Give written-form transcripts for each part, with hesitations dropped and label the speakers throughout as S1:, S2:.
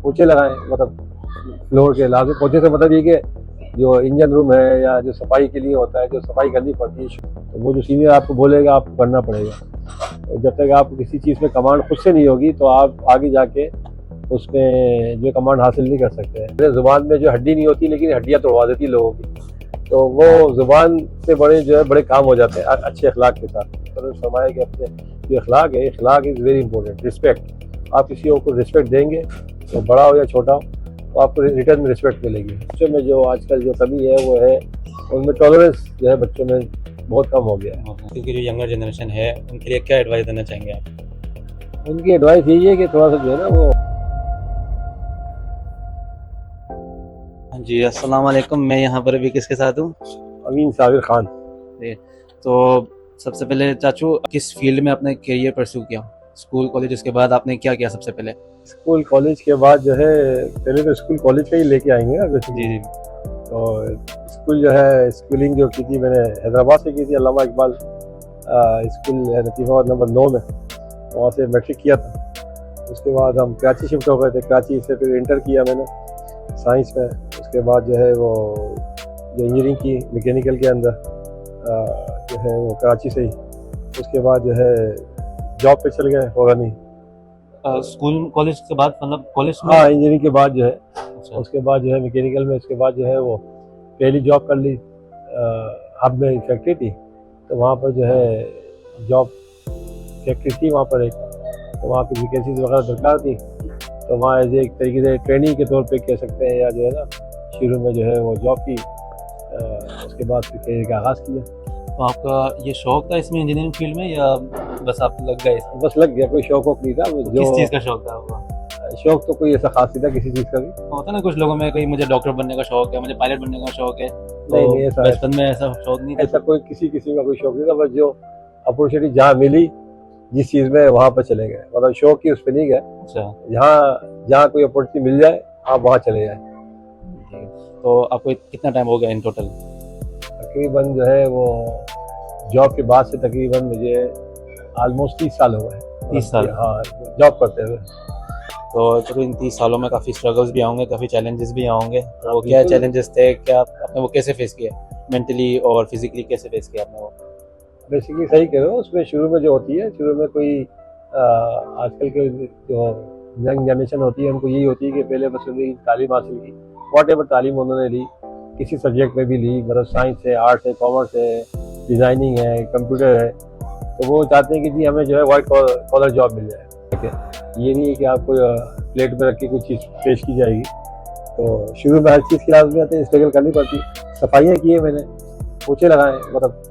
S1: पोछे लगाएं, मतलब फ्लोर के लाके पोछे से मतलब ये कि जो इंजन रूम है या जो सफाई के लिए होता है, जो सफाई करनी पड़ती है, तो वो जो सीनियर आपको बोलेगा आपको करना पड़ेगा। और जब तक आप किसी चीज़ में कमांड खुद से नहीं होगी तो आप आगे जाके उसमें जो कमांड हासिल नहीं कर सकते हैं। मेरे ज़ुबान में जो हड्डी नहीं होती लेकिन हड्डियाँ तोड़वा देती है लोगों की, तो वो ज़ुबान से बड़े जो है बड़े काम हो जाते हैं अच्छे अखलाक के साथ। तो फरमाया कि अपने जो अखलाक है, अखलाक इज़ वेरी इंपॉर्टेंट। रिस्पेक्ट, आप किसी को रिस्पेक्ट देंगे तो बड़ा हो या छोटा हो तो आपको रिटर्न में रिस्पेक्ट मिलेगी। बच्चों में जो आजकल जो कमी है वो है उनमें टॉलरेंस जो है बच्चों में बहुत कम हो गया है।
S2: क्योंकि जो यंगर जनरेशन है उनके लिए क्या एडवाइस देना चाहेंगे आप?
S1: उनकी एडवाइस यही है कि थोड़ा सा जो है ना वो।
S2: हाँ जी, अस्सलाम वालेकुम। मैं यहाँ पर अभी किसके साथ हूँ?
S1: अमीन साबिर खान।
S2: तो सबसे पहले चाचू, किस फील्ड में आपने करियर परस्यू किया? स्कूल कॉलेज, उसके बाद आपने क्या किया सबसे पहले?
S1: स्कूल कॉलेज के बाद जो है पहले तो स्कूल कॉलेज का ही लेके आएंगे ना बेसिकली।
S2: जी।
S1: तो स्कूल जो है स्कूलिंग जो की थी मैंने हैदराबाद से की थी, अल्लामा इकबाल स्कूल है नतीफाबाद नंबर 9 में, वहाँ से मैट्रिक किया था। उसके बाद हम कराची शिफ्ट हो गए थे, कराची से फिर इंटर किया मैंने साइंस में। उसके बाद जो है वो जो इंजीनियरिंग की मैकेनिकल के अंदर जो है वो कराची से ही। उसके बाद जो है जॉब पे चल गए फ़ौरन ही।
S2: स्कूल कॉलेज के बाद, मतलब कॉलेज में?
S1: हाँ, इंजीनियरिंग के बाद जो है,
S2: अच्छा।
S1: उसके बाद जो है मैकेनिकल में, उसके बाद जो है वो पहली जॉब कर ली हब में फैक्ट्री थी, तो वहाँ पर जो है जॉब फैक्ट्री थी वहाँ पर एक, तो वहाँ पे वैकेंसीज वगैरह दरकार थी, तो वहाँ एज एक तरीके से ट्रेनिंग के तौर पे कह सकते हैं, या जो है ना शुरू में जो है वो जॉब की। उसके बाद फिर करियर का आगाज़ किया।
S2: तो आपका ये शौक था इसमें, इंजीनियरिंग फील्ड में, या बस आप लग गए इसमें?
S1: बस लग गया, कोई शौक वोक नहीं था।
S2: तो
S1: जो
S2: किस चीज़ का शौक था आपका?
S1: शौक तो कोई ऐसा खास नहीं था किसी चीज़ का भी।
S2: होता ना कुछ लोगों में, कहीं मुझे डॉक्टर बनने का शौक है, मुझे पायलट बनने का शौक है,
S1: नहीं
S2: तो
S1: नहीं, ऐसा
S2: बचपन में ऐसा शौक नहीं था?
S1: ऐसा कोई किसी का कोई शौक नहीं था। बस जो अपॉर्चुनिटी जहाँ मिली जिस चीज़ में, वहाँ पर चले गए। मतलब शौक की उस पर नहीं गए।
S2: अच्छा।
S1: जहाँ कोई अपॉर्चुनिटी मिल जाए आप वहाँ चले जाए।
S2: तो आपको कितना टाइम हो गया इन टोटल?
S1: तकरीबन जो है वो जॉब के बाद से तकरीबन मुझे ऑलमोस्ट 30 साल हो गए।
S2: 30 साल?
S1: हाँ, जॉब करते हुए।
S2: तो इन 30 सालों में काफ़ी स्ट्रगल्स भी होंगे, काफ़ी चैलेंजेस भी होंगे, तो वो क्या
S1: बिल्कुल।
S2: चैलेंजेस थे, क्या आपने वो कैसे फेस किया, मेंटली और फिजिकली कैसे फेस किया आपने वो?
S1: बेसिकली सही कह रहे हो। उसमें शुरू में जो होती है, शुरू में कोई आजकल के जो यंग जनरेशन होती है उनको यही होती है कि पहले बस उन्होंने तालीम हासिल की, वॉट एवर तालीम उन्होंने ली, किसी सब्जेक्ट में भी ली, मतलब साइंस है, आर्ट्स है, कॉमर्स है, डिज़ाइनिंग है, कंप्यूटर है, तो वो चाहते हैं कि जी हमें जो है वाइट कॉलर जॉब मिल जाए। ठीक है, ये नहीं है कि आपको प्लेट में रख के कुछ चीज़ पेश की जाएगी। तो शुरू में हर चीज़ की लाजमी आते हैं, स्ट्रगल करनी पड़ती। सफाइयाँ की है मैंने, पोछे लगाए, मतलब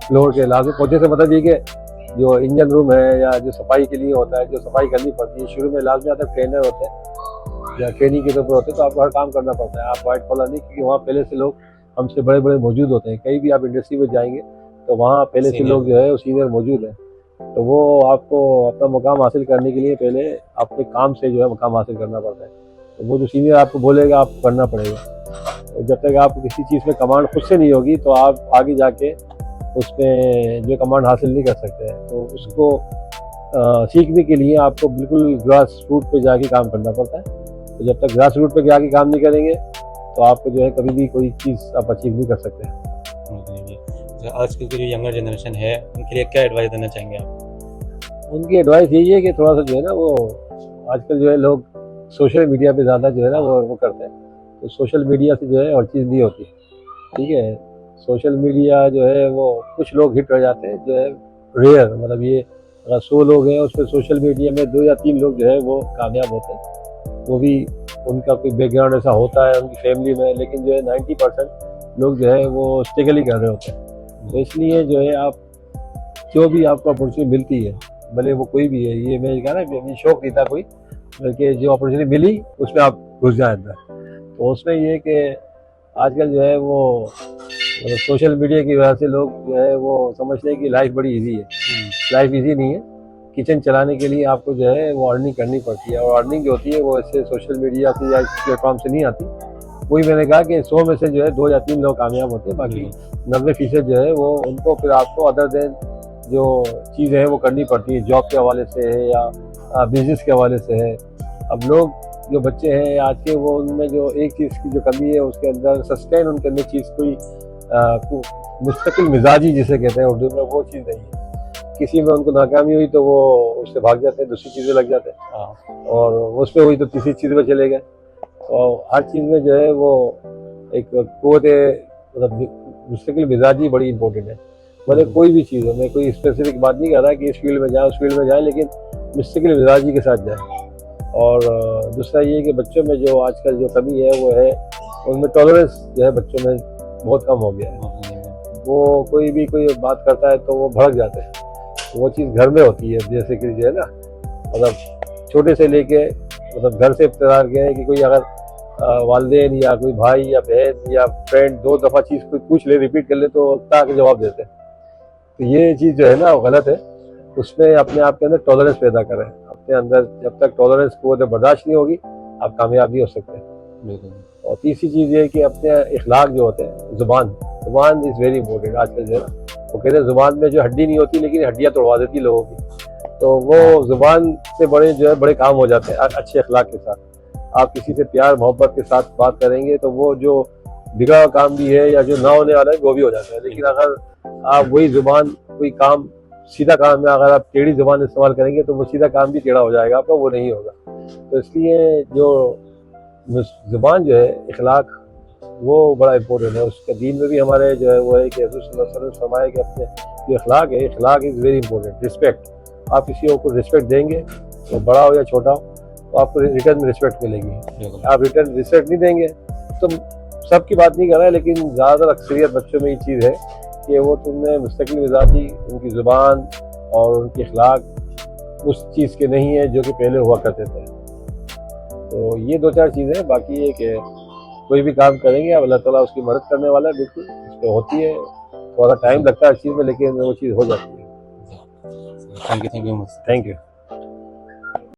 S1: फ्लोर के लाजमी पोछे से मतलब ये कि जो इंजन रूम है या जो सफाई के लिए होता है, जो सफाई करनी पड़ती है, शुरू में लाजमी आता है ट्रेनर होते हैं या ट्रेनिंग के तौर पर होते हैं, तो आपको हर काम करना पड़ता है। आप वाइट कॉलर नहीं, क्योंकि वहाँ पहले से लोग हमसे बड़े बड़े मौजूद होते हैं। कहीं भी आप इंडस्ट्री में जाएंगे तो वहाँ पहले से लोग जो है वो सीनियर मौजूद हैं, तो वो आपको अपना मुकाम हासिल करने के लिए पहले अपने काम से जो है मुकाम हासिल करना पड़ता है। तो वो जो सीनियर आपको बोलेगा आपको करना पड़ेगा। तो जब तक आप किसी चीज़ में कमांड खुद से नहीं होगी तो आप आगे जाके उसमें जो कमांड हासिल नहीं कर सकते हैं। तो उसको सीखने के लिए आपको बिल्कुल ग्रास रूट पे जाके काम करना पड़ता है। तो जब तक ग्रास रूट पे जाके काम नहीं करेंगे तो आपको जो है कभी भी कोई चीज़ आप अचीव नहीं कर सकते।
S2: आजकल की जो यंगर जनरेशन है उनके लिए क्या एडवाइस देना चाहेंगे आप?
S1: उनकी एडवाइस यही है कि थोड़ा सा जो है ना वो आजकल जो है लोग सोशल मीडिया पे ज़्यादा जो है ना वो करते हैं। तो सोशल मीडिया से जो है और चीज़ नहीं होती। ठीक है, सोशल मीडिया जो है वो कुछ लोग हिट हो जाते हैं, जो है रेयर, मतलब ये अगर 100 लोग हैं उसमें सोशल मीडिया में 2 या 3 लोग जो है वो कामयाब होते हैं। वो भी उनका कोई बैकग्राउंड ऐसा होता है उनकी फैमिली में, लेकिन जो है 90% लोग जो है वो स्ट्रगल ही कर रहे होते हैं। तो इसलिए जो है आप जो भी आपको अपॉर्चुनिटी मिलती है, भले वो कोई भी है, ये मैं कहा ना कि शौक नहीं था कोई, बल्कि जो अपॉर्चुनिटी मिली उसमें आप घुस जाए अंदर। तो उसमें ये कि आजकल जो है वो मतलब सोशल मीडिया की वजह से लोग जो है वो समझते हैं कि लाइफ बड़ी इजी है। लाइफ इजी नहीं है। किचन चलाने के लिए आपको जो है वो अर्निंग करनी पड़ती है, और अर्निंग जो होती है वो ऐसे सोशल मीडिया से या इस प्लेटफॉर्म से नहीं आती। वही मैंने कहा कि 100 में से जो है 2 या 3 लोग कामयाब होते हैं, बाकी 90% जो है वो उनको फिर आपको अदर देन जो चीज़ें हैं वो करनी पड़ती है, जॉब के हवाले से है या बिजनेस के हवाले से है। अब लोग जो बच्चे हैं आज के, वो उनमें जो एक चीज़ की जो कमी है उसके अंदर सस्टेन उनके अंदर चीज़ कोई मुस्तकिल मिजाजी जिसे कहते हैं उर्दू में, वो चीज़ नहीं है। किसी में उनको नाकामी हुई तो वो उससे भाग जाते हैं, दूसरी चीज़ें लग जाते हैं,
S2: हाँ,
S1: और उस पर हुई तो तीसरी चीज़ में चले गए। और हर चीज़ में जो है वो एक क़ुव्वत मतलब मुस्तकिल मिजाजी बड़ी इंपॉर्टेंट है। मतलब कोई भी चीज़ हो, मैं कोई स्पेसिफिक बात नहीं कर रहा कि इस फील्ड में जाए उस फील्ड में जाए, लेकिन मुस्तकिल मिजाजी के साथ जाए। और दूसरा ये कि बच्चों में जो आजकल जो कमी है वो है उनमें टॉलरेंस जो है बच्चों में बहुत कम हो गया है। वो कोई भी कोई बात करता है तो वो भड़क जाते हैं। वो चीज़ घर में होती है, जैसे कि जो है ना, मतलब छोटे से लेके मतलब घर से इब्तदा गए कि कोई अगर वालिदैन या कोई भाई या बहन या फ्रेंड 2 दफ़ा चीज़ कोई पूछ ले, रिपीट कर ले, तो ताकि जवाब देते हैं। तो ये चीज़ जो है ना वो गलत है। उसमें अपने आप के अंदर टॉलरेंस पैदा करें। अपने अंदर जब तक टॉलरेंस को बर्दाश्त नहीं होगी, आप कामयाब नहीं हो सकते।
S2: बिल्कुल।
S1: और तीसरी चीज़ ये है कि अपने इखलाक जो होते हैं, ज़ुबान इज़ वेरी इंपॉर्टेंट। आजकल जो है ना, वो कहते हैं ज़ुबान में जो हड्डी नहीं होती लेकिन हड्डियाँ तोड़वा देती लोगों की। तो वो ज़ुबान से बड़े जो है बड़े काम हो जाते हैं अच्छे अखलाक के साथ। आप किसी से प्यार मोहब्बत के साथ बात करेंगे तो वो जो बिगड़ा हुआ काम भी है या जो ना होने वाला है वो भी हो जाता है। लेकिन अगर आप वही ज़ुबान कोई काम सीधा काम में अगर आप टेढ़ी ज़ुबान इस्तेमाल करेंगे तो वो सीधा काम भी टेढ़ा हो जाएगा आपका, वो नहीं होगा। तो इसलिए जो ज़ुबान जो है इखलाक वो बड़ा इम्पोर्टेंट है। उसके दीन में भी हमारे जो है वो है कि हज़रत सल्लल्लाहु अलैहि वसल्लम फरमाया कि अपने जो इखलाक है, इखलाक इज़ वेरी इंपॉर्टेंट। रिस्पेक्ट, आप किसी को रिस्पेक्ट देंगे तो बड़ा हो या छोटा हो तो आपको रिटर्न में रिस्पेक्ट मिलेगी। आप रिटर्न रिस्पेक्ट नहीं देंगे तो सबकी बात नहीं कर रहा है, लेकिन ज़्यादातर अक्सरियत बच्चों में ये चीज़ है कि वो तुमने मुस्तकिल मिजाजी, उनकी ज़ुबान और उनकी इखलाक उस चीज़ के नहीं है जो कि पहले हुआ करते थे। तो ये 2-4 चीज़ें हैं। बाकी ये कि कोई भी काम करेंगे अब अल्लाह ताला उसकी मदद करने वाला है, बिल्कुल उस पर होती है। थोड़ा टाइम लगता है हर चीज़ में, लेकिन वो चीज़ हो जाती है।
S2: Thank you
S1: thank you.